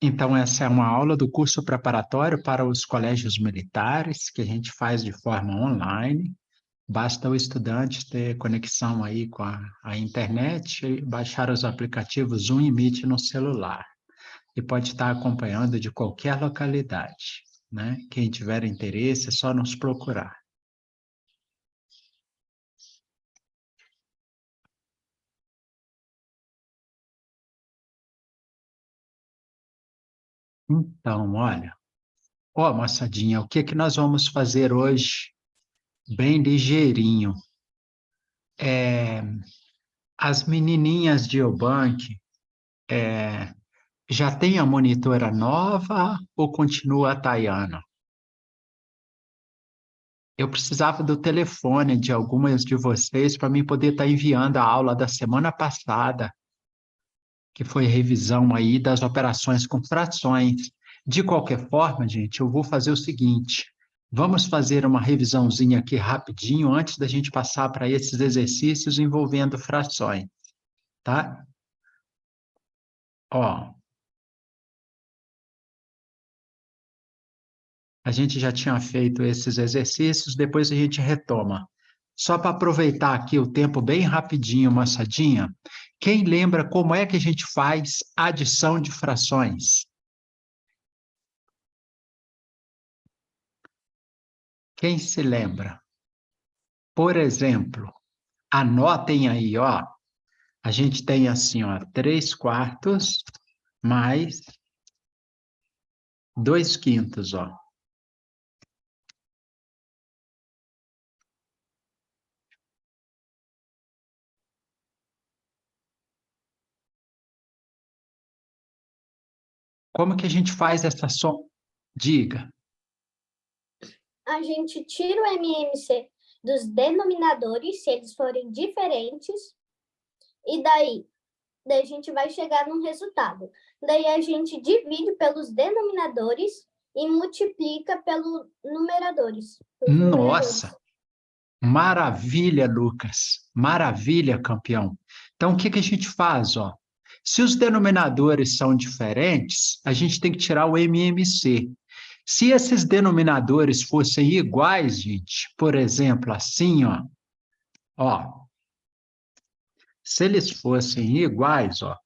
Então, essa é uma aula do curso preparatório para os colégios militares, que a gente faz de forma online. Basta o estudante ter conexão aí com a internet e baixar os aplicativos Zoom e Meet no celular. E pode estar acompanhando de qualquer localidade, né? Quem tiver interesse, é só nos procurar. Então, olha, moçadinha, o que que nós vamos fazer hoje? Bem ligeirinho. As menininhas de Eubank, já tem a monitora nova ou continua a Tayana? Eu precisava do telefone de algumas de vocês para mim poder estar enviando a aula da semana passada, que foi revisão aí das operações com frações. De qualquer forma, gente, eu vou fazer o seguinte: vamos fazer uma revisãozinha aqui rapidinho antes da gente passar para esses exercícios envolvendo frações, tá? Ó, a gente já tinha feito esses exercícios, depois a gente retoma. Só para aproveitar aqui o tempo bem rapidinho, moçadinha, quem lembra como é que a gente faz adição de frações? Quem se lembra? Por exemplo, anotem aí, ó. A gente tem assim, ó, 3/4 mais 2/5, ó. Como que a gente faz essa soma? Diga. A gente tira o MMC dos denominadores, se eles forem diferentes, e daí a gente vai chegar num resultado. Daí a gente divide pelos denominadores e multiplica pelos numeradores. Nossa! Maravilha, Lucas. Maravilha, campeão. Então, o que que a gente faz, ó? Se os denominadores são diferentes, a gente tem que tirar o MMC. Se esses denominadores fossem iguais, gente, por exemplo, assim, ó, se eles fossem iguais, ó,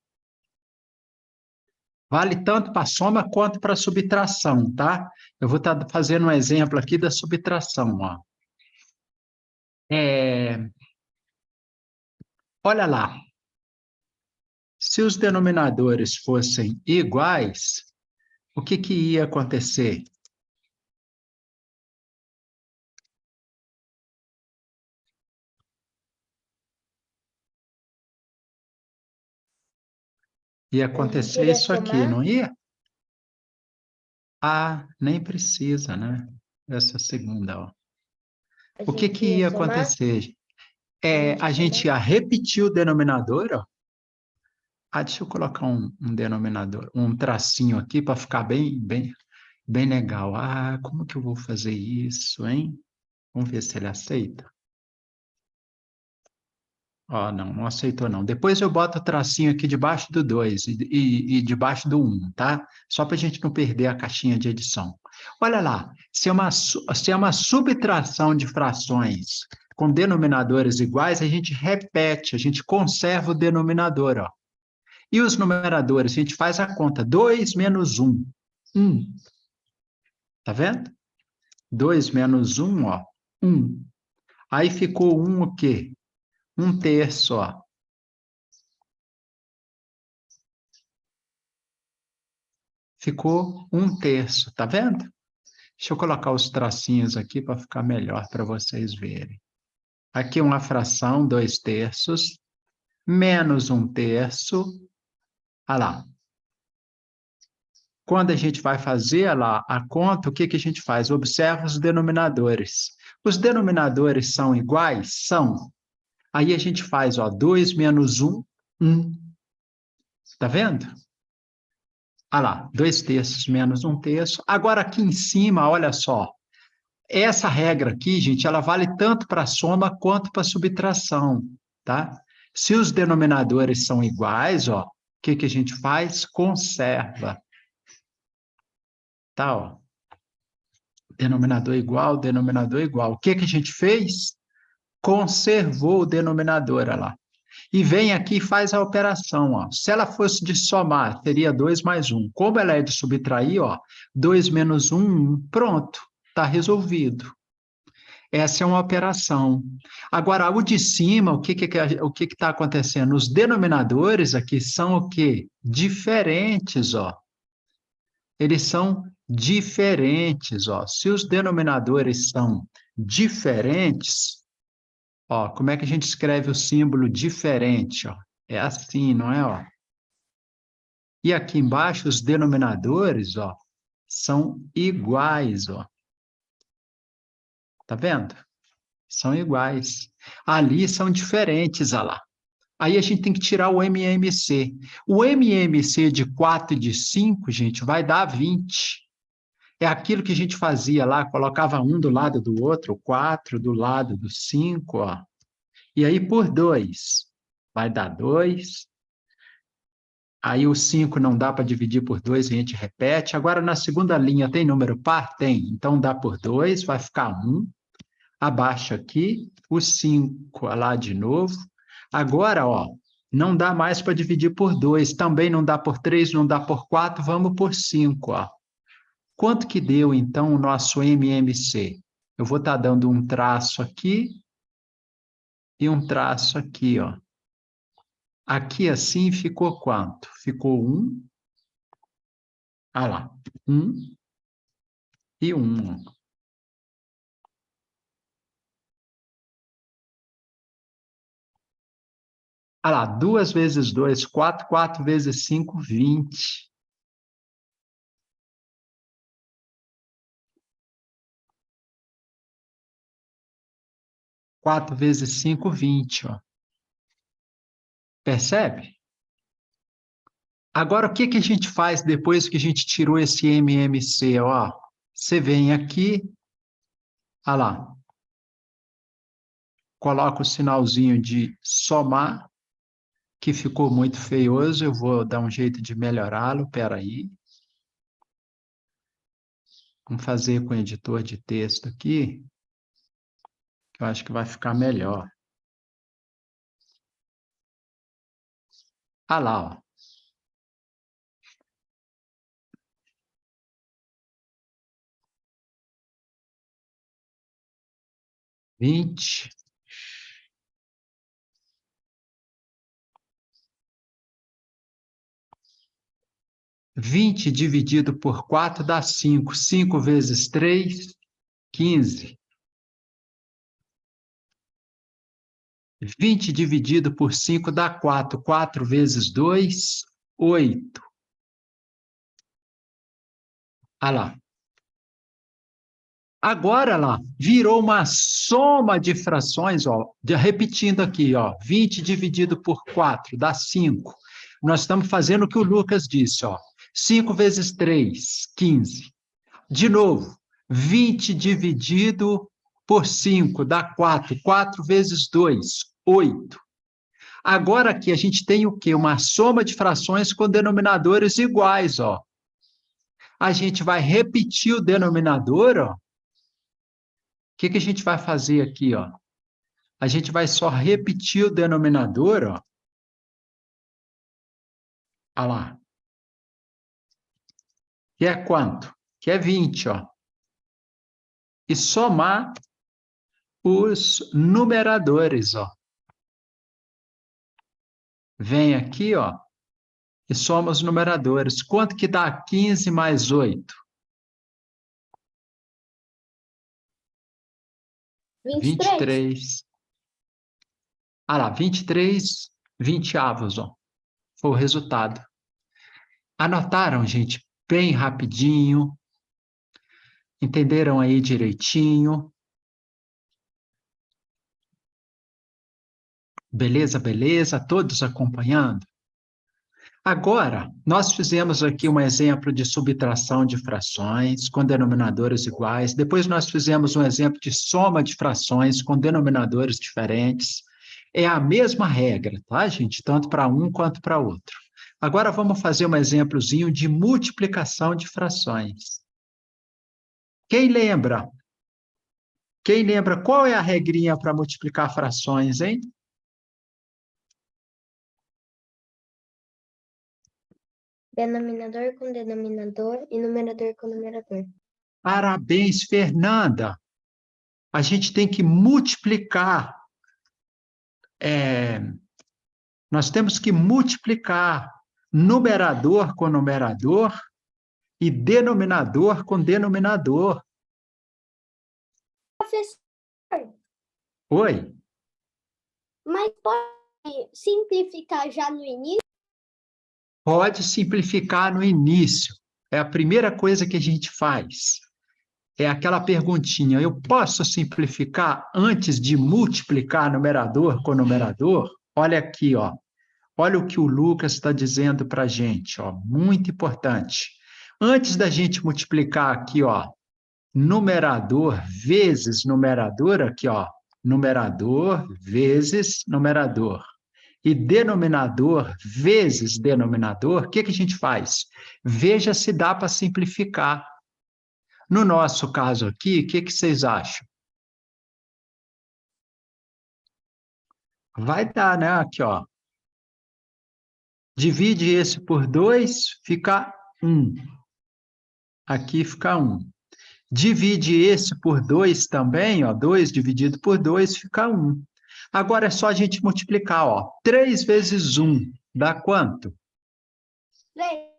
vale tanto para soma quanto para subtração, tá? Eu vou estar fazendo um exemplo aqui da subtração, ó. Olha lá, se os denominadores fossem iguais, o que que ia acontecer? Ia acontecer isso aqui, não ia? Ah, nem precisa, né? Essa segunda, ó. O que que ia acontecer? A gente ia repetir o denominador, ó. Ah, deixa eu colocar um denominador, um tracinho aqui para ficar bem legal. Ah, como que eu vou fazer isso, hein? Vamos ver se ele aceita. Ó, não aceitou não. Depois eu boto o tracinho aqui debaixo do 2 e debaixo do 1, tá? Só para a gente não perder a caixinha de edição. Olha lá, se é uma subtração de frações com denominadores iguais, a gente repete, a gente conserva o denominador, ó. E os numeradores, a gente faz a conta, 2 menos 1, 1. Tá vendo? 2 menos 1, ó, 1. Aí ficou 1 o quê? 1/3, ó. Ficou 1/3, tá vendo? Deixa eu colocar os tracinhos aqui para ficar melhor para vocês verem. Aqui uma fração, 2/3, menos 1/3. Olha lá. Quando a gente vai fazer lá a conta, o que que a gente faz? Observa os denominadores. Os denominadores são iguais? São. Aí a gente faz, ó, 2 menos 1, 1. Tá vendo? Olha lá, 2/3 menos 1/3. Agora aqui em cima, olha só. Essa regra aqui, gente, ela vale tanto para soma quanto para subtração, tá? Se os denominadores são iguais, ó, o que que a gente faz? Conserva. Tá, ó. Denominador igual, denominador igual. O que que a gente fez? Conservou o denominador, olha lá. E vem aqui e faz a operação, ó. Se ela fosse de somar, teria 2 mais 1. Como ela é de subtrair, ó, 2 menos 1, 1. Pronto, está resolvido. Essa é uma operação. Agora, o de cima, o que está acontecendo? Os denominadores aqui são o quê? Diferentes, ó. Eles são diferentes, ó. Se os denominadores são diferentes, ó, como é que a gente escreve o símbolo diferente, ó? É assim, não é, ó? E aqui embaixo, os denominadores, ó, são iguais, ó. Tá vendo? São iguais. Ali são diferentes, ó lá. Aí a gente tem que tirar o MMC. O MMC de 4 e de 5, gente, vai dar 20. É aquilo que a gente fazia lá, colocava um do lado do outro, 4 do lado do 5, ó. E aí por 2, vai dar 2. Aí o 5 não dá para dividir por 2, a gente repete. Agora na segunda linha tem número par? Tem. Então dá por 2, vai ficar 1. Abaixa aqui, o 5 lá de novo. Agora, ó, não dá mais para dividir por 2, também não dá por 3, não dá por 4, vamos por 5, ó. Quanto que deu, então, o nosso MMC? Eu vou estar dando um traço aqui e um traço aqui, ó. Aqui assim ficou quanto? Ficou 1. Ah lá, 1 e 1. Ah lá, 2 vezes 2, 4, 4 vezes 5, 20. 4 vezes 5, 20, ó. Percebe? Agora, o que que a gente faz depois que a gente tirou esse MMC, ó? Você vem aqui, ah lá, coloca o sinalzinho de somar, que ficou muito feioso, eu vou dar um jeito de melhorá-lo, peraí. Vamos fazer com o editor de texto aqui, que eu acho que vai ficar melhor. Ah lá, ó. 20. 20 dividido por 4 dá 5. 5 vezes 3, 15. 20 dividido por 5 dá 4. 4 vezes 2, 8. Ah lá. Agora lá, virou uma soma de frações, ó, repetindo aqui, ó, 20 dividido por 4 dá 5. Nós estamos fazendo o que o Lucas disse, ó. 5 vezes 3, 15. De novo, 20 dividido por 5 dá 4. 4 vezes 2, 8. Agora aqui a gente tem o quê? Uma soma de frações com denominadores iguais, ó. A gente vai repetir o denominador, ó. O que que a gente vai fazer aqui, ó? A gente vai só repetir o denominador, ó. Olha lá. Que é quanto? Que é 20, ó. E somar os numeradores, ó. Vem aqui, ó, e soma os numeradores. Quanto que dá 15 mais 8? 23. Ah lá, 23 20avos, ó. Foi o resultado. Anotaram, gente? Bem rapidinho. Entenderam aí direitinho? Beleza, beleza? Todos acompanhando? Agora, nós fizemos aqui um exemplo de subtração de frações com denominadores iguais. Depois nós fizemos um exemplo de soma de frações com denominadores diferentes. É a mesma regra, tá, gente? Tanto para um quanto para outro. Agora vamos fazer um exemplozinho de multiplicação de frações. Quem lembra? Quem lembra qual é a regrinha para multiplicar frações, hein? Denominador com denominador e numerador com numerador. Parabéns, Fernanda. A gente tem que multiplicar. Nós temos que multiplicar numerador com numerador e denominador com denominador. Professor, Oi? mas pode simplificar já no início? Pode simplificar no início. É a primeira coisa que a gente faz. É aquela perguntinha: eu posso simplificar antes de multiplicar numerador com numerador? Olha aqui, ó. Olha o que o Lucas está dizendo para a gente, ó. Muito importante. Antes da gente multiplicar aqui, ó, numerador vezes numerador, aqui, ó. Numerador vezes numerador. E denominador vezes denominador, o que que a gente faz? Veja se dá para simplificar. No nosso caso aqui, o que que vocês acham? Vai dar, né? Aqui, ó. Divide esse por 2, fica 1. Aqui fica 1. Divide esse por 2 também, ó. 2 dividido por 2 fica 1. Agora é só a gente multiplicar, ó. 3 vezes 1 dá quanto? 3,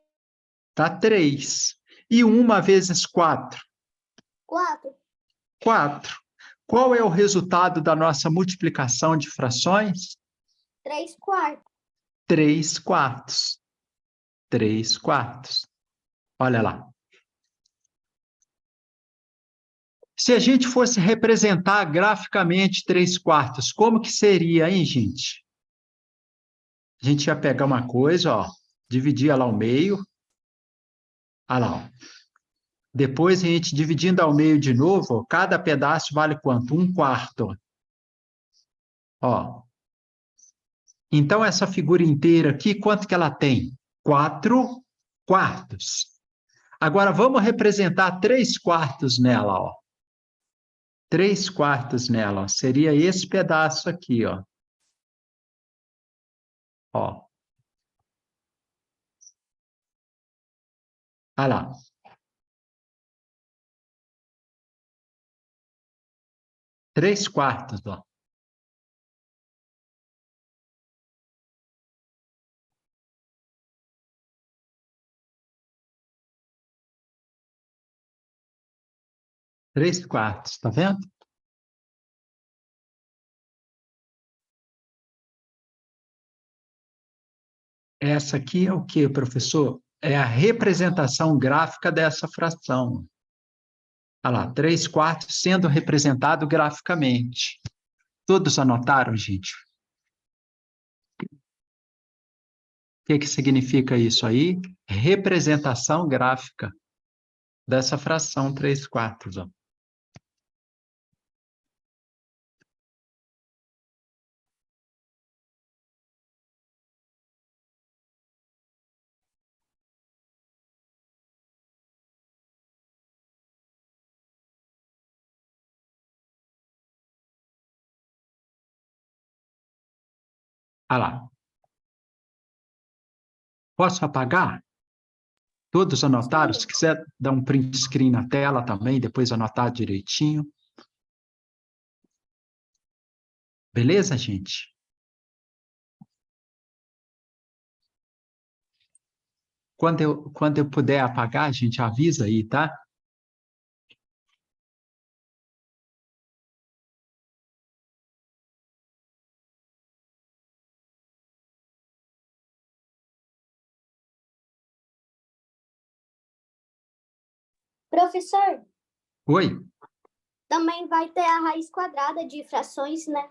Dá 3. E 1 vezes 4? 4, 4. Qual é o resultado da nossa multiplicação de frações? 3 quartos. 3 quartos. 3 quartos. Olha lá. Se a gente fosse representar graficamente 3 quartos, como que seria, hein, gente? A gente ia pegar uma coisa, ó, dividir ela ao meio. Olha lá, ó. Depois a gente dividindo ao meio de novo, ó, cada pedaço vale quanto? 1 quarto. Ó. Então, essa figura inteira aqui, quanto que ela tem? 4 quartos. Agora, vamos representar 3 quartos nela, ó. 3 quartos nela, ó. Seria esse pedaço aqui, ó. Ó. Olha lá. 3 quartos, ó. Três quartos, tá vendo? Essa aqui é o quê, professor? É a representação gráfica dessa fração. Olha lá, 3 quartos sendo representado graficamente. Todos anotaram, gente? O que que significa isso aí? Representação gráfica dessa fração 3 quartos. Ó. Olha lá. Posso apagar? Todos anotaram? Se quiser dar um print screen na tela também, depois anotar direitinho. Beleza, gente? Quando eu puder apagar, a gente avisa aí, tá? Professor, Oi? também vai ter a raiz quadrada de frações, né?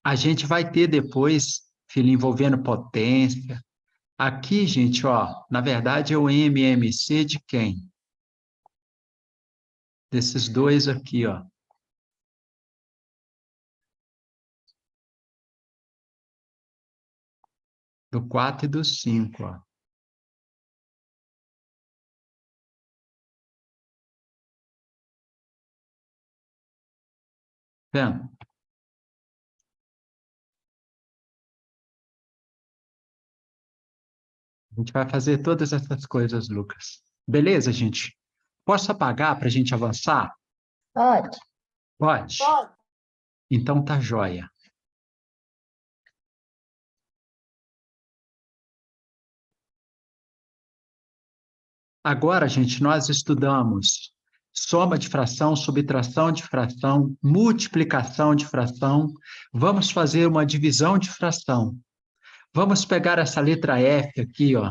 A gente vai ter depois, filho, envolvendo potência. Aqui, gente, ó, na verdade é o MMC de quem? Desses dois aqui, ó. Do 4 e do 5, ó. Vendo? A gente vai fazer todas essas coisas, Lucas. Beleza, gente? Posso apagar para a gente avançar? Pode. Pode? Pode. Então tá joia. Agora, gente, nós estudamos soma de fração, subtração de fração, multiplicação de fração. Vamos fazer uma divisão de fração. Vamos pegar essa letra F aqui, ó.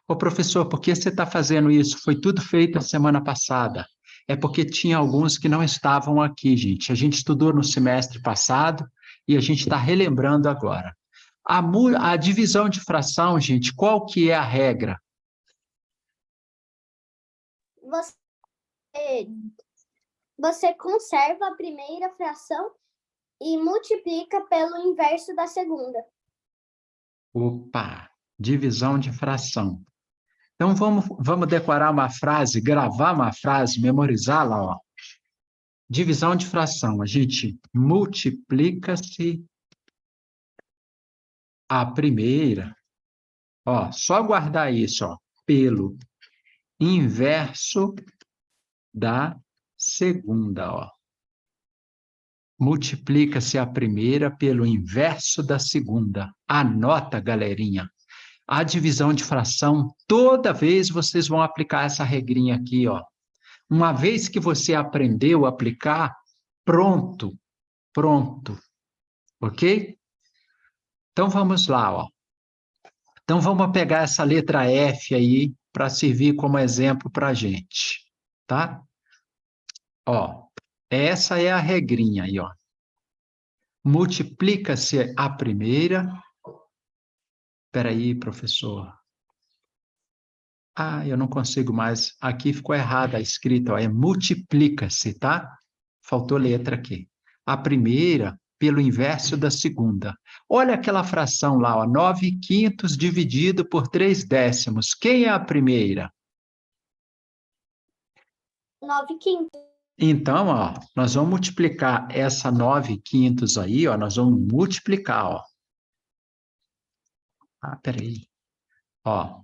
Ô, professor, por que você está fazendo isso? Foi tudo feito a semana passada. É porque tinha alguns que não estavam aqui, gente. A gente estudou no semestre passado e a gente está relembrando agora. A divisão de fração, gente, qual que é a regra? Você conserva a primeira fração e multiplica pelo inverso da segunda. Opa, divisão de fração. Então, vamos decorar uma frase, gravar uma frase, memorizá-la, ó. Divisão de fração. A gente multiplica-se a primeira, ó, só guardar isso, ó, pelo inverso da segunda, ó. Multiplica-se a primeira pelo inverso da segunda. Anota, galerinha. A divisão de fração, toda vez vocês vão aplicar essa regrinha aqui, ó. Uma vez que você aprendeu a aplicar, pronto, pronto, ok? Então vamos lá, ó. Então vamos pegar essa letra F aí para servir como exemplo para a gente, tá? Ó, essa é a regrinha aí, ó. Multiplica-se a primeira. Espera aí, professor. Ah, eu não consigo mais. Aqui ficou errada a escrita, ó. É multiplica-se, tá? Faltou letra aqui. A primeira pelo inverso da segunda. Olha aquela fração lá, ó, 9/5 dividido por 3/10. Quem é a primeira? 9/5. Então, ó, nós vamos multiplicar essa 9/5 aí, ó, nós vamos multiplicar, ó. Ah, peraí. Ó,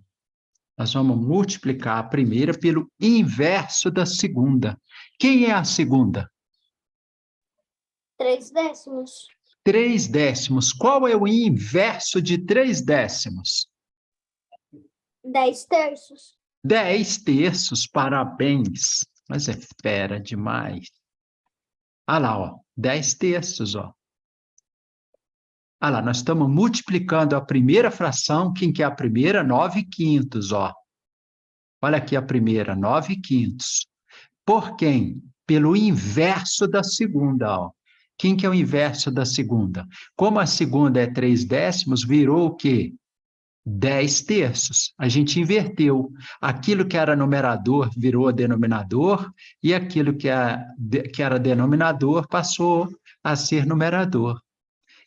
nós vamos multiplicar a primeira pelo inverso da segunda. Quem é a segunda? 3/10. 3/10. Qual é o inverso de 3/10? 10/3. 10/3, parabéns. Mas é fera demais. Ah lá, ó, 10/3, ó. Ah lá, nós estamos multiplicando a primeira fração. Quem que é a primeira? 9/5, ó. Olha aqui a primeira, 9/5. Por quem? Pelo inverso da segunda, ó. Quem que é o inverso da segunda? Como a segunda é 3/10, virou o quê? 10/3. A gente inverteu. Aquilo que era numerador virou denominador e aquilo que era denominador passou a ser numerador.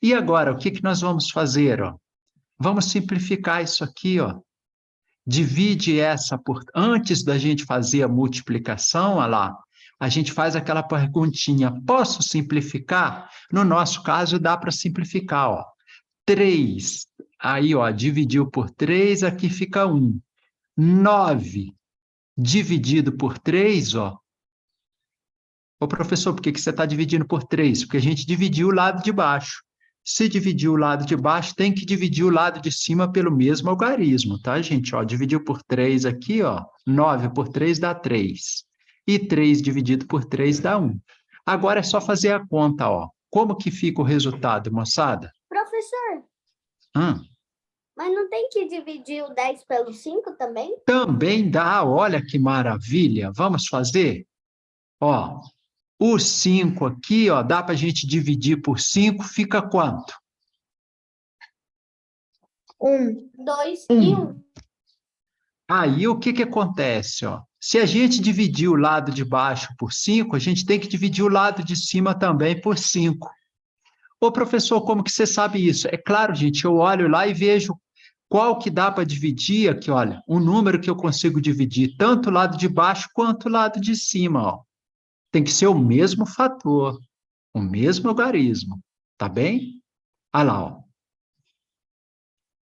E agora, o que que nós vamos fazer? Ó? Vamos simplificar isso aqui, ó. Divide essa por... Antes da gente fazer a multiplicação, olha lá, a gente faz aquela perguntinha, posso simplificar? No nosso caso, dá para simplificar, ó. 3, aí, ó, dividiu por 3, aqui fica 1. 9 dividido por 3, ó. Ô, professor, por que você está dividindo por 3? Porque a gente dividiu o lado de baixo. Se dividir o lado de baixo, tem que dividir o lado de cima pelo mesmo algarismo, tá, gente? Ó, dividiu por 3 aqui, ó. 9 por 3 dá 3. E 3 dividido por 3 dá 1. Agora é só fazer a conta, ó. Como que fica o resultado, moçada? Professor, mas não tem que dividir o 10 pelo 5 também? Também dá, olha que maravilha. Vamos fazer? Ó, o 5 aqui, ó, dá para a gente dividir por 5, fica quanto? 1, 2 e 1. Aí, o que que acontece, ó? Se a gente dividir o lado de baixo por 5, a gente tem que dividir o lado de cima também por 5. Ô, professor, como que você sabe isso? É claro, gente, eu olho lá e vejo qual que dá para dividir aqui, olha, um número que eu consigo dividir tanto o lado de baixo quanto o lado de cima, ó. Tem que ser o mesmo fator. O mesmo algarismo. Tá bem? Olha lá, ó.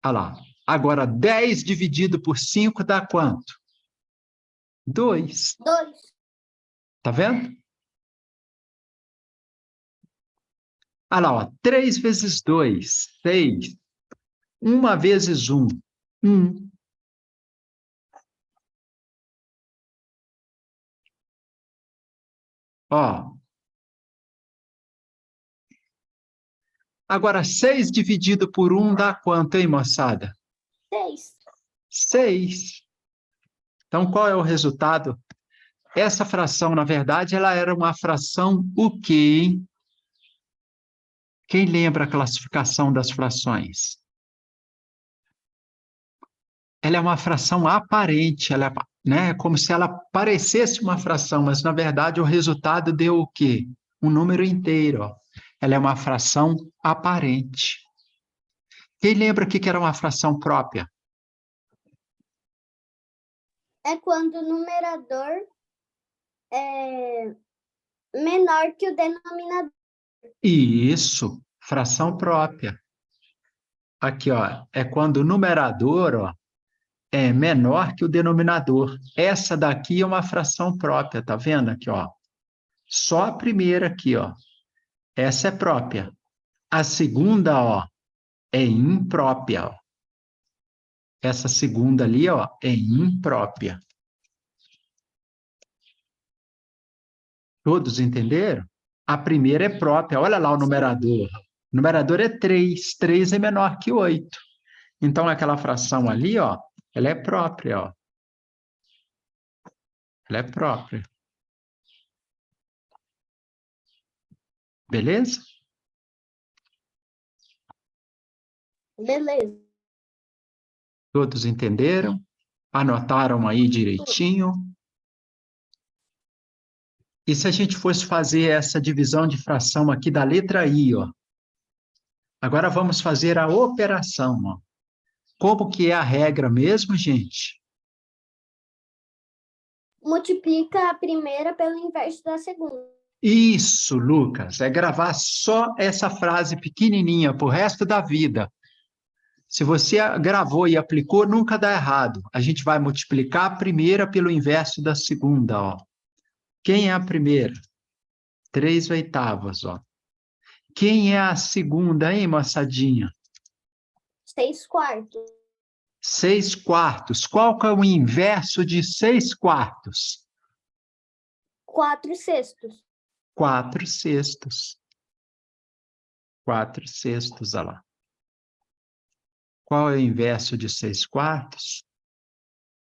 Olha lá. Agora, 10 dividido por 5 dá quanto? 2. 2. Tá vendo? Olha lá, ó. 3 vezes 2, 6. 1 vezes 1, 1. Ó. Agora, 6 dividido por 1 dá quanto, hein, moçada? 6. 6. Então, qual é o resultado? Essa fração, na verdade, ela era uma fração o quê, hein? Quem lembra a classificação das frações? Ela é uma fração aparente, ela é, né, como se ela parecesse uma fração, mas, na verdade, o resultado deu o quê? Um número inteiro. Ó. Ela é uma fração aparente. Quem lembra o que era uma fração própria? É quando o numerador é menor que o denominador. Isso, fração própria. Aqui, ó, é quando o numerador, ó, é menor que o denominador. Essa daqui é uma fração própria, tá vendo aqui, ó? Só a primeira aqui, ó. Essa é própria. A segunda, ó, é imprópria, ó. Essa segunda ali, ó, é imprópria. Todos entenderam? A primeira é própria. Olha lá o numerador. O numerador é 3. 3 é menor que 8. Então, aquela fração ali, ó, ela é própria, ó. Ela é própria. Beleza? Beleza. Todos entenderam? Anotaram aí direitinho? E se a gente fosse fazer essa divisão de fração aqui da letra I, ó? Agora vamos fazer a operação, ó. Como que é a regra mesmo, gente? Multiplica a primeira pelo inverso da segunda. Isso, Lucas, é gravar só essa frase pequenininha pro resto da vida. Se você gravou e aplicou, nunca dá errado. A gente vai multiplicar a primeira pelo inverso da segunda, ó. Quem é a primeira? 3/8, ó. Quem é a segunda, hein, moçadinha? 6/4. 6/4. Qual que é o inverso de 6/4? 4/6. 4/6. 4/6, olha lá. Qual é o inverso de 6/4?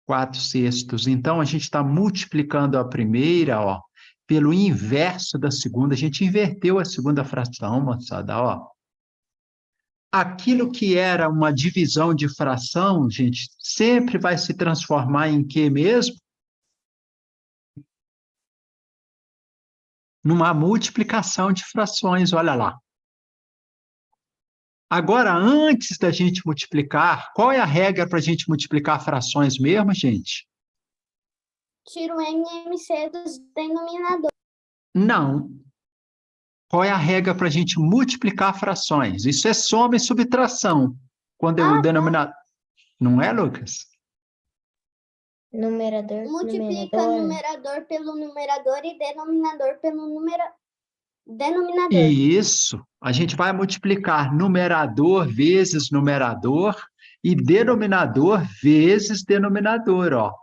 4/6. Então, a gente está multiplicando a primeira, ó, pelo inverso da segunda. A gente inverteu a segunda fração, moçada, ó. Aquilo que era uma divisão de fração, gente, sempre vai se transformar em quê mesmo? Numa multiplicação de frações, olha lá. Agora, antes da gente multiplicar, qual é a regra para a gente multiplicar frações mesmo, gente? Tira o MMC dos denominadores. Não. Qual é a regra para a gente multiplicar frações? Isso é soma e subtração. Quando o denominador... Não é, Lucas? Numerador. Multiplica numerador pelo numerador e denominador pelo denominador. Isso. A gente vai multiplicar numerador vezes numerador e denominador vezes denominador, ó.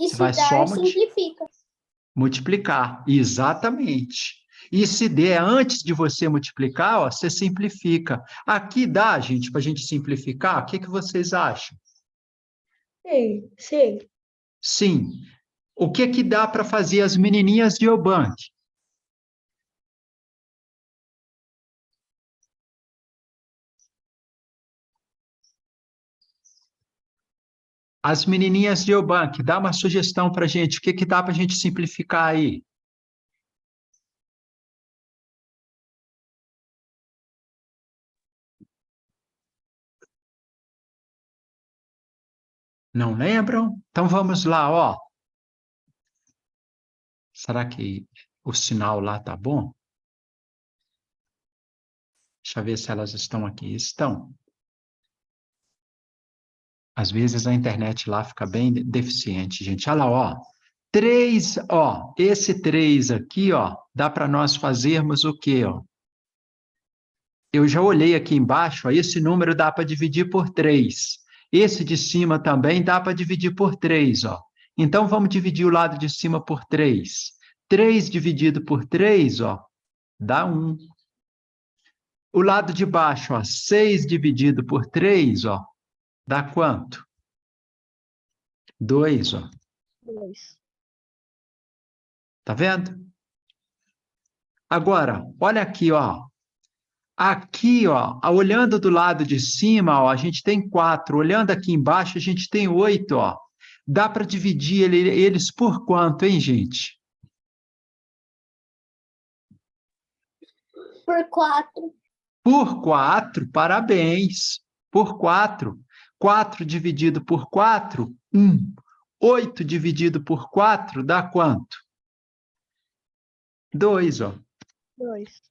E Você se vai dar, só simplifica. multiplicar. Exatamente. E se der antes de você multiplicar, ó, você simplifica. Aqui dá, gente, para a gente simplificar? O que vocês acham? Sim, sim. Sim. O que dá para fazer as menininhas de Eubank? As menininhas de Eubank, dá uma sugestão para a gente. O que dá para a gente simplificar aí? Não lembram? Então vamos lá, ó. Será que o sinal lá tá bom? Deixa eu ver se elas estão aqui. Estão. Às vezes a internet lá fica bem deficiente, gente. Olha lá, ó. 3, ó. Esse 3 aqui, ó, dá para nós fazermos o quê, ó? Eu já olhei aqui embaixo, ó, esse número dá para dividir por 3. Esse de cima também dá para dividir por 3, ó. Então, vamos dividir o lado de cima por 3. 3 dividido por 3, ó, dá 1. O lado de baixo, ó, 6 dividido por 3, ó, dá quanto? 2, ó. 2. Tá vendo? Agora, olha aqui, ó. Aqui, ó, olhando do lado de cima, ó, a gente tem 4. Olhando aqui embaixo, a gente tem 8, ó. Dá para dividir eles por quanto, hein, gente? Por 4. Por 4, parabéns. Por 4. 4 dividido por 4, 1. 8 dividido por 4 dá quanto? 2, ó. 2.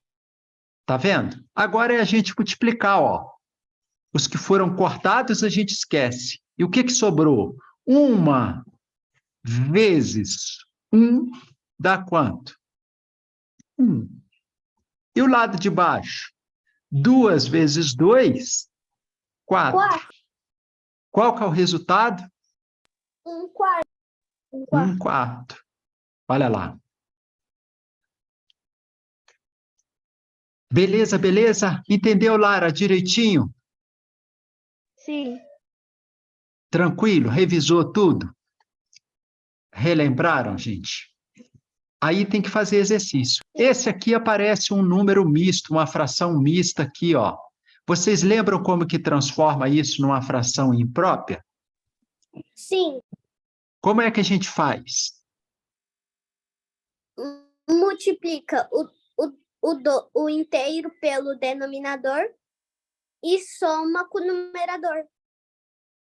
Tá vendo? Agora é a gente multiplicar, ó. Os que foram cortados a gente esquece. E o que sobrou? 1 vezes 1 dá quanto? 1. E o lado de baixo? 2 vezes 2, 4. Qual que é o resultado? 1/4. 1/4. Olha lá. Beleza, beleza? Entendeu, Lara, direitinho? Sim. Tranquilo? Revisou tudo? Relembraram, gente? Aí tem que fazer exercício. Esse aqui aparece um número misto, uma fração mista aqui, ó. Vocês lembram como que transforma isso numa fração imprópria? Sim. Como é que a gente faz? Multiplica o inteiro pelo denominador e soma com o numerador.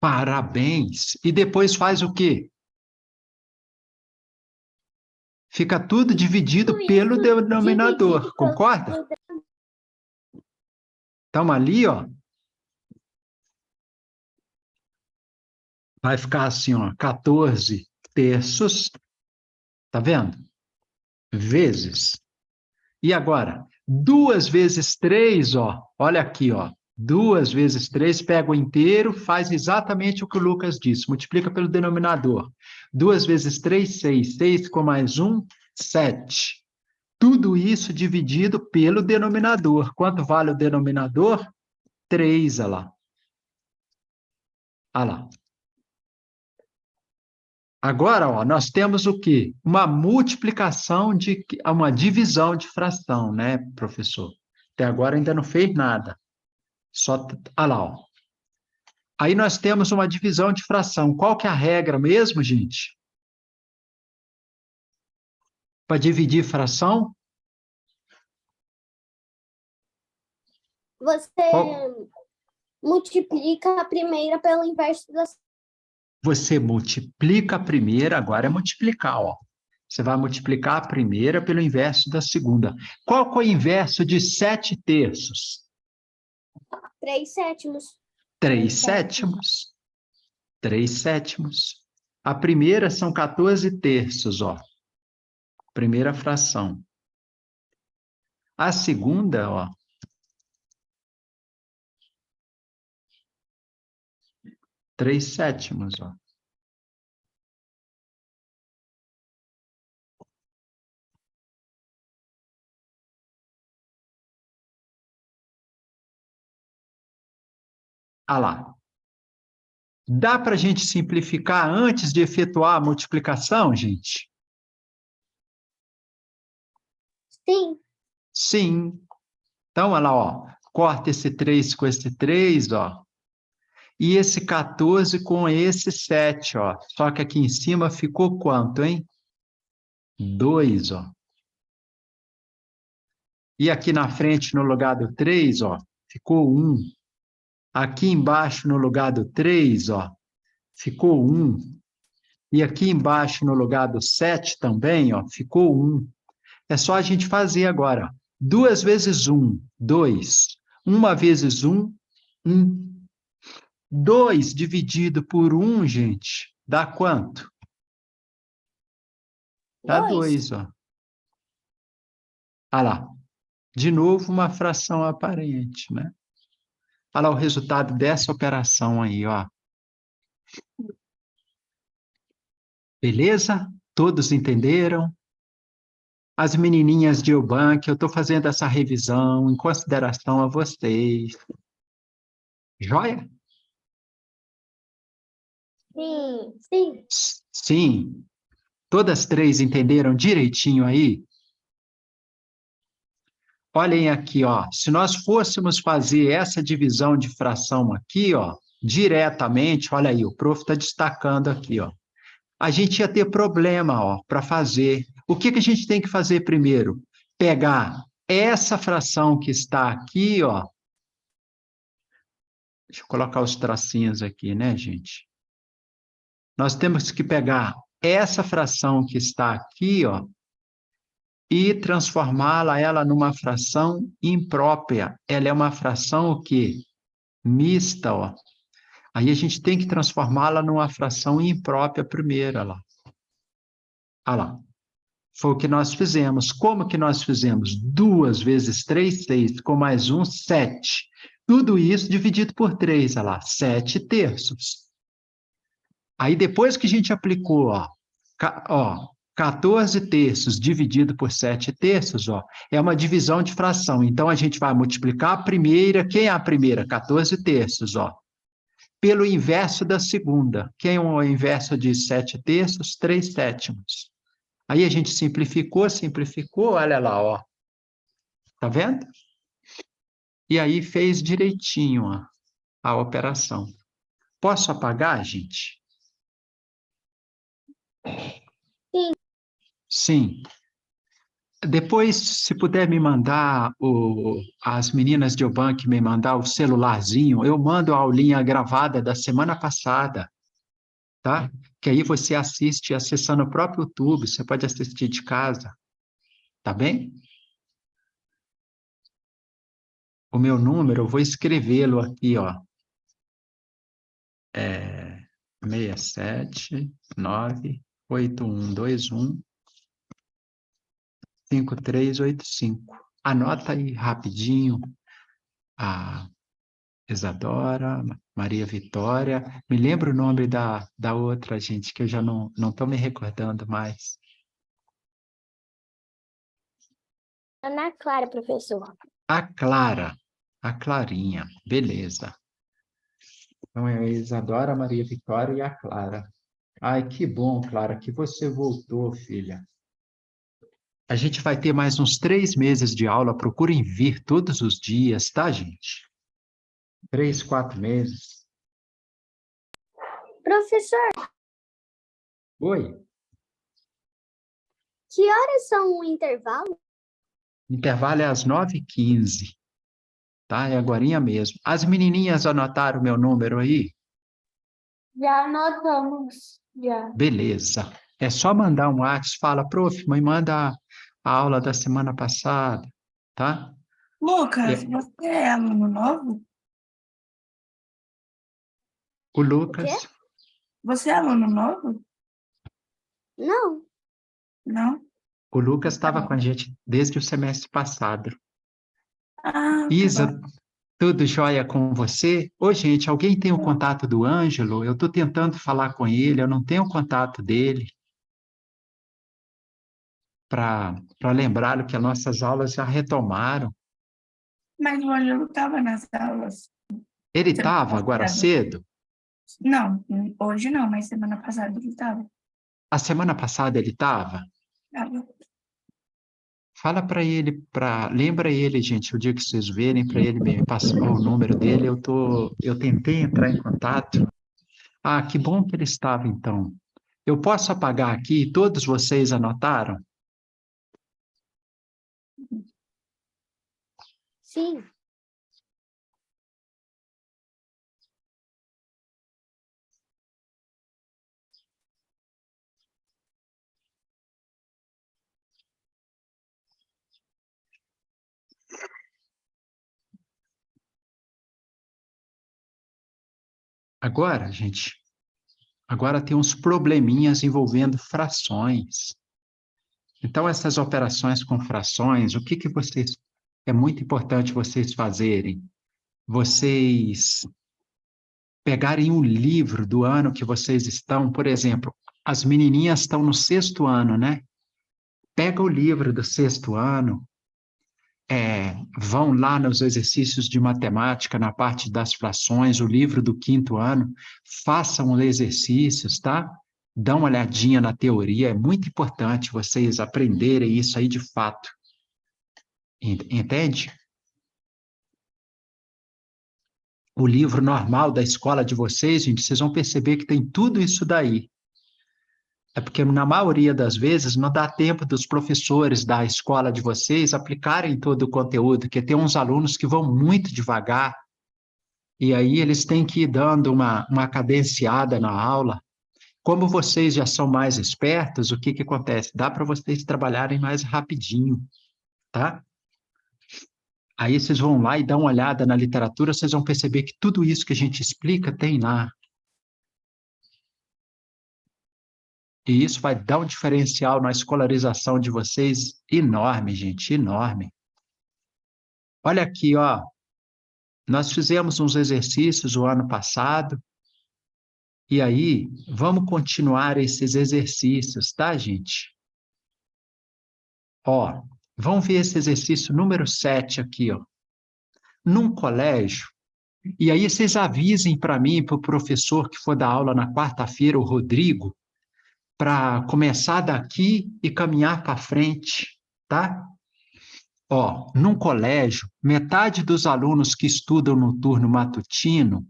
Parabéns! E depois faz o quê? Fica tudo dividido pelo denominador, concorda? Estamos ali, ó. Vai ficar assim, ó, 14 terços, tá vendo? Vezes. E agora, 2 vezes 3, ó, olha aqui, ó. 2 vezes 3, pega o inteiro, faz exatamente o que o Lucas disse, multiplica pelo denominador. 2 vezes 3, 6. 6 com mais 1, 7. Tudo isso dividido pelo denominador. Quanto vale o denominador? 3, olha lá. Olha lá. Agora, ó, nós temos o quê? Uma multiplicação uma divisão de fração, né, professor? Até agora ainda não fez nada. Só, olha lá, ó. Aí nós temos uma divisão de fração. Qual que é a regra mesmo, gente? Para dividir fração? Você multiplica a primeira pelo inverso da... Você multiplica a primeira, agora é multiplicar, ó. Você vai multiplicar a primeira pelo inverso da segunda. Qual que é o inverso de 7 terços? 3 sétimos. 3 sétimos. 3 sétimos. A primeira são 14 terços, ó. Primeira fração. A segunda, ó. 3 sétimos, ó. Ah lá. Dá para a gente simplificar antes de efetuar a multiplicação, gente? Sim. Sim. Então, olha lá, ó. Corta esse 3 com esse 3, ó. E esse 14 com esse 7, ó. Só que aqui em cima ficou quanto, hein? 2, ó. E aqui na frente, no lugar do 3, ó, ficou 1. Aqui embaixo, no lugar do 3, ó, ficou 1. E aqui embaixo, no lugar do 7 também, ó, ficou 1. É só a gente fazer agora. 2 vezes 1, 2. 1 vezes 1, 1. 2 dividido por 1, gente, dá quanto? Dá 2, ó. Olha lá. De novo, uma fração aparente, né? Olha lá o resultado dessa operação aí, ó. Beleza? Todos entenderam? As menininhas de Eubank, eu estou fazendo essa revisão em consideração a vocês. Joia? Sim, sim. Sim. Todas três entenderam direitinho aí? Olhem aqui, ó. Se nós fôssemos fazer essa divisão de fração aqui, ó, diretamente, olha aí, o prof está destacando aqui, ó. A gente ia ter problema, ó, para fazer. O que que a gente tem que fazer primeiro? Pegar essa fração que está aqui, ó. Deixa eu colocar os tracinhos aqui, né, gente? Nós temos que pegar essa fração que está aqui, ó, e transformá-la ela numa fração imprópria. Ela é uma fração o quê? Mista, ó. Aí a gente tem que transformá-la numa fração imprópria primeiro, ó lá. Olha lá. Foi o que nós fizemos. Como que nós fizemos? 2 vezes 3, 6, com mais 1, 7. Tudo isso dividido por 3, olha lá, 7 terços. Aí depois que a gente aplicou, ó, 14 terços dividido por 7 terços, ó, é uma divisão de fração. Então a gente vai multiplicar a primeira, quem é a primeira? 14 terços, ó, pelo inverso da segunda. Quem é o inverso de 7 terços? 3 sétimos. Aí a gente simplificou, olha lá, ó. Tá vendo? E aí fez direitinho, ó, a operação. Posso apagar, gente? Sim. Sim. Depois, se puder me mandar, as meninas de Eubank me mandar o celularzinho, eu mando a aulinha gravada da semana passada, tá? Que aí você assiste acessando o próprio YouTube, você pode assistir de casa, tá bem? O meu número, eu vou escrevê-lo aqui, ó. 67981215385. Anota aí rapidinho a Isadora, Maria Vitória. Me lembra o nome da outra, gente, que eu já não estou me recordando mais. Ana Clara, professor. A Clara, a Clarinha, beleza. Então é a Isadora, a Maria Vitória e a Clara. Ai, que bom, Clara, que você voltou, filha. A gente vai ter mais uns 3 meses de aula. Procurem vir todos os dias, tá, gente? 3, 4 meses. Professor, Oi. que horas são o intervalo? Intervalo é às 9h15, tá? É agorinha mesmo. As menininhas anotaram o meu número aí? Já anotamos, já. Beleza. É só mandar um WhatsApp, fala, prof, mãe, manda a aula da semana passada, tá? Lucas, É, você é aluno novo? o O quê? Lucas, Você é aluno novo? Não. Não? o Lucas estava com a gente desde o semestre passado. Ah, tá bom. Isa, tudo jóia com você? Ô, gente, alguém tem o contato do Ângelo? Eu estou tentando falar com ele, eu não tenho o contato dele para lembrá-lo que as nossas aulas já retomaram. Mas o Ângelo estava nas aulas. Ele Semana estava agora passada. cedo? Não, hoje não, mas semana passada ele estava. A semana passada ele estava? Tava. Fala para ele, lembra ele, gente, o dia que vocês verem, para ele me passar o número dele, eu tentei entrar em contato. Ah, que bom que ele estava então. Eu posso apagar aqui, todos vocês anotaram? Sim. Agora, gente, agora tem uns probleminhas envolvendo frações. Então, essas operações com frações, o que que vocês... É muito importante vocês fazerem. Vocês pegarem um livro do ano que vocês estão, por exemplo, as menininhas estão no 6º ano, né? Pega o livro do 6º ano, vão lá nos exercícios de matemática, na parte das frações, o livro do 5º ano, façam os exercícios, tá? Dão uma olhadinha na teoria, é muito importante vocês aprenderem isso aí de fato. Entende? O livro normal da escola de vocês, gente, vocês vão perceber que tem tudo isso daí. É porque, na maioria das vezes, não dá tempo dos professores da escola de vocês aplicarem todo o conteúdo, porque tem uns alunos que vão muito devagar, e aí eles têm que ir dando uma cadenciada na aula. Como vocês já são mais espertos, o que que acontece? Dá para vocês trabalharem mais rapidinho, tá? Aí vocês vão lá e dão uma olhada na literatura, vocês vão perceber que tudo isso que a gente explica tem lá. E isso vai dar um diferencial na escolarização de vocês enorme, gente, enorme. Olha aqui, ó. Nós fizemos uns exercícios o ano passado, e aí vamos continuar esses exercícios, tá, gente? Ó, vamos ver esse exercício número 7 aqui, ó. Num colégio, e aí vocês avisem para mim, para o professor que for dar aula na quarta-feira, o Rodrigo, para começar daqui e caminhar para frente, tá? Ó, num colégio, metade dos alunos que estudam no turno matutino...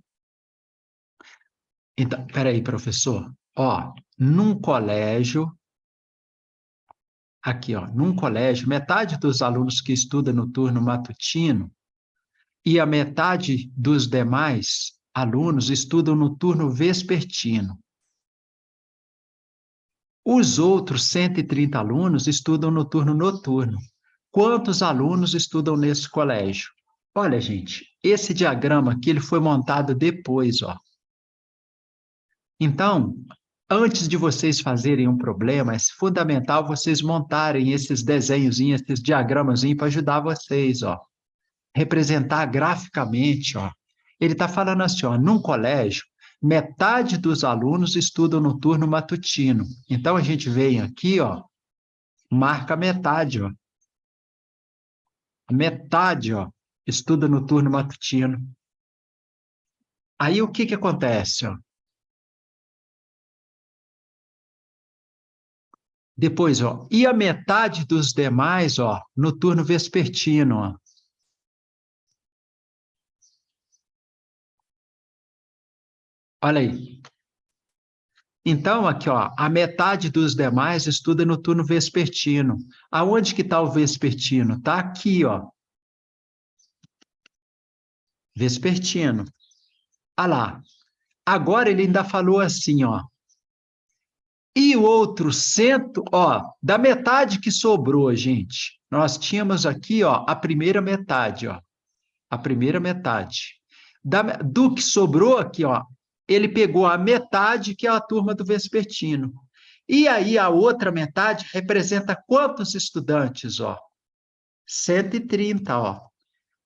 Então, peraí, professor. Ó, num colégio... Aqui, ó, num colégio, metade dos alunos que estudam no turno matutino e a metade dos demais alunos estudam no turno vespertino. Os outros 130 alunos estudam no turno noturno. Quantos alunos estudam nesse colégio? Olha, gente, esse diagrama aqui ele foi montado depois, ó. Então, antes de vocês fazerem um problema, é fundamental vocês montarem esses desenhozinhos, esses diagramazinhos para ajudar vocês, ó. Representar graficamente, ó. Ele está falando assim, ó, num colégio, metade dos alunos estudam no turno matutino. Então, a gente vem aqui, ó, marca metade, ó. Metade, ó, estuda no turno matutino. Aí, o que que acontece, ó? Depois, ó, e a metade dos demais, ó, no turno vespertino, ó. Olha aí. Então, aqui, ó, a metade dos demais estuda no turno vespertino. Aonde que está o vespertino? Está aqui, ó. Vespertino. Olha lá. Agora ele ainda falou assim, ó. E o outro cento, ó, da metade que sobrou, gente. Nós tínhamos aqui, ó, a primeira metade, ó. A primeira metade. Do que sobrou aqui, ó, ele pegou a metade, que é a turma do vespertino. E aí a outra metade representa quantos estudantes, ó? 130, ó.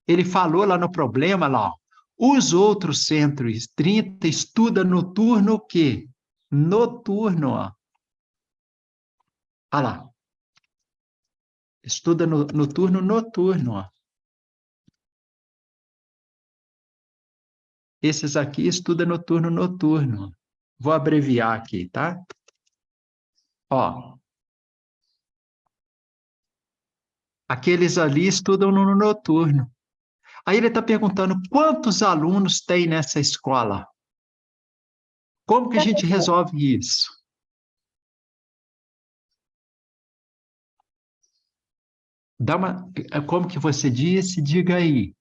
Ele falou lá no problema, lá, ó. Os outros 130 estudam no turno o quê? Noturno, ó. Olha lá. Estuda no turno noturno, ó. Esses aqui estudam no turno noturno. Vou abreviar aqui, tá? Ó. Aqueles ali estudam no noturno. Aí ele está perguntando quantos alunos tem nessa escola? Como que a gente resolve isso? Como que você disse? Diga aí.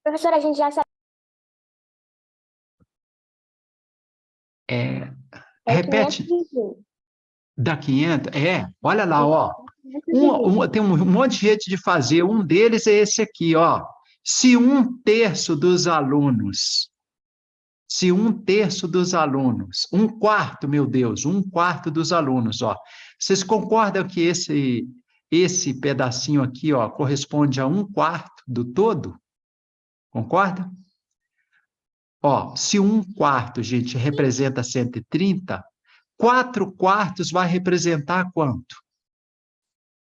Professora, a gente já sabe. Repete. 520. Dá 500? Olha lá, ó. Tem um monte de jeito de fazer. Um deles é esse aqui, ó. Se um terço dos alunos, um quarto, meu Deus, um quarto dos alunos, ó. Vocês concordam que esse pedacinho aqui, ó, corresponde a um quarto do todo? Concorda? Ó, se um quarto, gente, representa 130, 4 quartos vai representar quanto?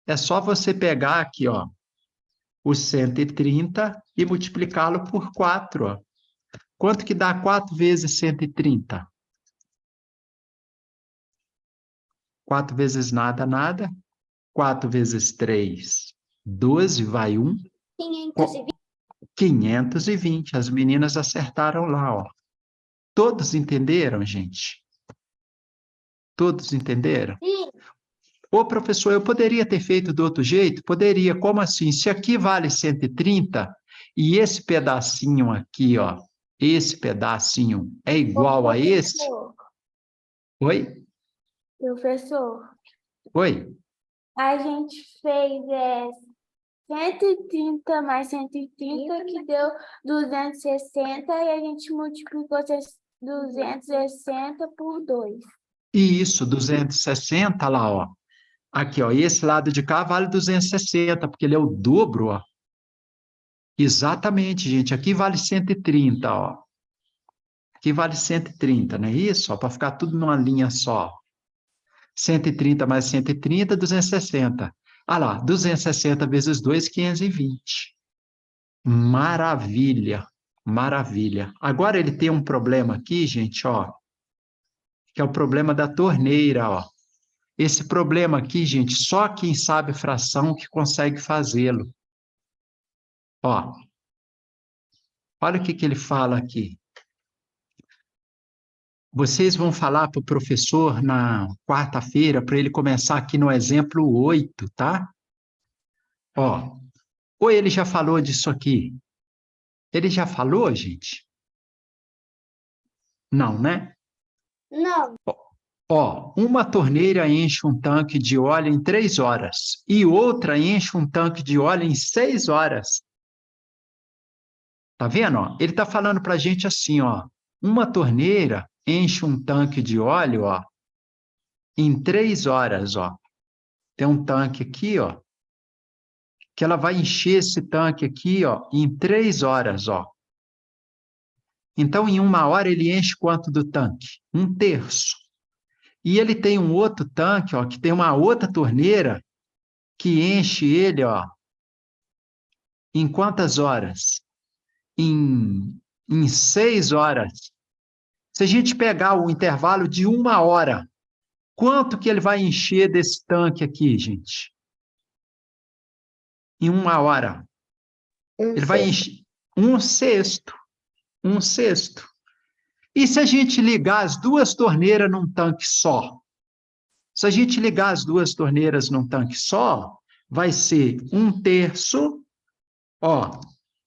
É só você pegar aqui, ó, o 130 e multiplicá-lo por 4, ó. Quanto que dá 4 vezes 130? 4 vezes nada, nada. 4 vezes 3, 12, vai 1. 520. 520. As meninas acertaram lá, ó. Todos entenderam, gente? Todos entenderam? Sim. Ô, professor, eu poderia ter feito do outro jeito? Poderia. Como assim? Se aqui vale 130 e esse pedacinho aqui, ó, esse pedacinho é igual a esse? Oi? Professor, Oi? a gente fez 130 mais 130, que deu 260, e a gente multiplicou 260 por 2. E isso, 260 lá, ó. Aqui, ó, esse lado de cá vale 260, porque ele é o dobro, ó. Exatamente, gente. Aqui vale 130, ó. Aqui vale 130, não é isso? Ó, para ficar tudo numa linha só. 130 mais 130, 260. Ah lá, 260 vezes 2, 520. Maravilha, maravilha. Agora ele tem um problema aqui, gente, ó, que é o problema da torneira, ó. Esse problema aqui, gente, só quem sabe fração que consegue fazê-lo. Ó, olha o que ele fala aqui. Vocês vão falar para o professor na quarta-feira para ele começar aqui no exemplo 8, tá? Ó, ou ele já falou disso aqui? Ele já falou, gente? Não, né? Não. Ó, uma torneira enche um tanque de óleo em 3 horas e outra enche um tanque de óleo em 6 horas. Tá vendo? Ó? Ele está falando para a gente assim, ó. Uma torneira enche um tanque de óleo, ó, em 3 horas, ó. Tem um tanque aqui, ó, que ela vai encher esse tanque aqui, ó, em 3 horas, ó. Então, em 1 hora, ele enche quanto do tanque? 1/3. E ele tem um outro tanque, ó, que tem uma outra torneira que enche ele, ó, em quantas horas? Em 6 horas. Se a gente pegar o intervalo de 1 hora, quanto que ele vai encher desse tanque aqui, gente? Em 1 hora. Ele vai encher 1/6. 1/6. E se a gente ligar as duas torneiras num tanque só? Se a gente ligar as duas torneiras num tanque só, vai ser 1/3, ó,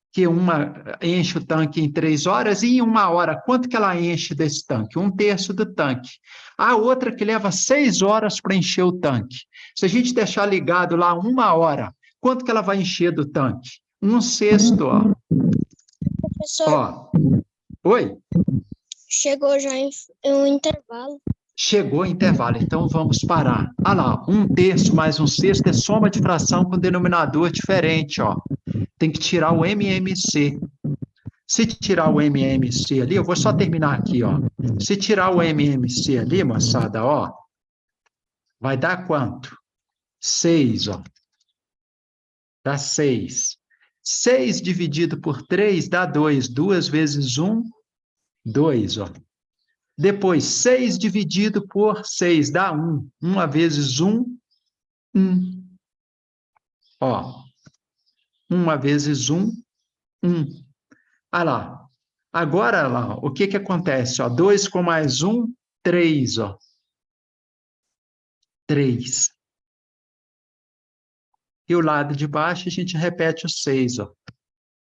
que uma enche o tanque em 3 horas, e em 1 hora, quanto que ela enche desse tanque? 1/3 do tanque. A outra que leva 6 horas para encher o tanque. Se a gente deixar ligado lá 1 hora, quanto que ela vai encher do tanque? 1/6, ó. Professor, Ó. Oi? chegou já em um intervalo. Chegou o intervalo, então vamos parar. Ah lá, 1/3 mais 1/6 é soma de fração com denominador diferente, ó. Tem que tirar o MMC. Se tirar o MMC ali, eu vou só terminar aqui, ó. Se tirar o MMC ali, moçada, ó, vai dar quanto? 6, ó. Dá 6. 6 dividido por 3 dá 2. 2 vezes 1, 2, ó. Depois, 6 dividido por 6 dá 1. 1 vezes 1, 1. Ó, 1 vezes 1, 1. Ah lá. Agora, lá, o que que acontece? Ó, 2 com mais 1, 3, ó. 3. E o lado de baixo a gente repete o 6, ó.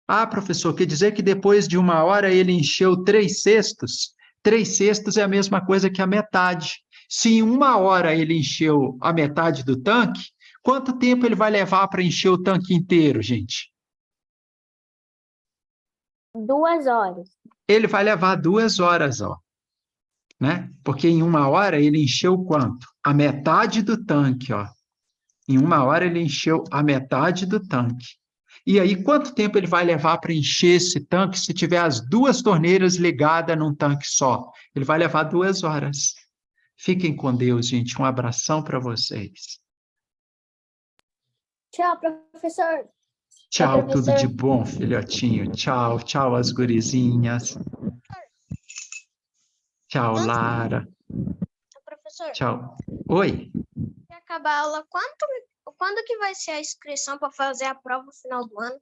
Ah, professor, quer dizer que depois de 1 hora ele encheu 3/6? 3/6 é a mesma coisa que a metade. Se em 1 hora ele encheu a metade do tanque, quanto tempo ele vai levar para encher o tanque inteiro, gente? 2 horas. Ele vai levar 2 horas, ó, né? Porque em 1 hora ele encheu quanto? A metade do tanque, ó. Em 1 hora ele encheu a metade do tanque. E aí, quanto tempo ele vai levar para encher esse tanque se tiver as 2 torneiras ligadas num tanque só? Ele vai levar 2 horas. Fiquem com Deus, gente. Um abração para vocês. Tchau, professor. Tchau, tudo professor. de bom, filhotinho. Tchau, tchau, as gurizinhas. Tchau, Lara. Professor, Tchau. Oi. se acabar a aula, quando que vai ser a inscrição para fazer a prova no final do ano?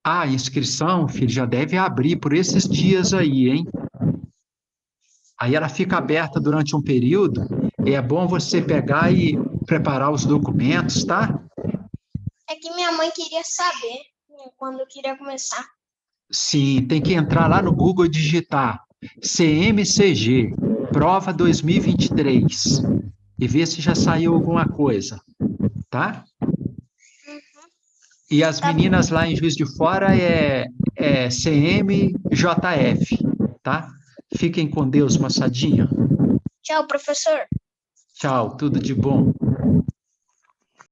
A inscrição, filho, já deve abrir por esses dias aí, hein? Aí ela fica aberta durante um período, e é bom você pegar e preparar os documentos, tá? É que minha mãe queria saber, né, quando eu queria começar. Sim, tem que entrar lá no Google e digitar CMCG, prova 2023, e ver se já saiu alguma coisa, tá? E as meninas lá em Juiz de Fora é CMJF, tá? Fiquem com Deus, moçadinha. Tchau, professor. Tchau, tudo de bom.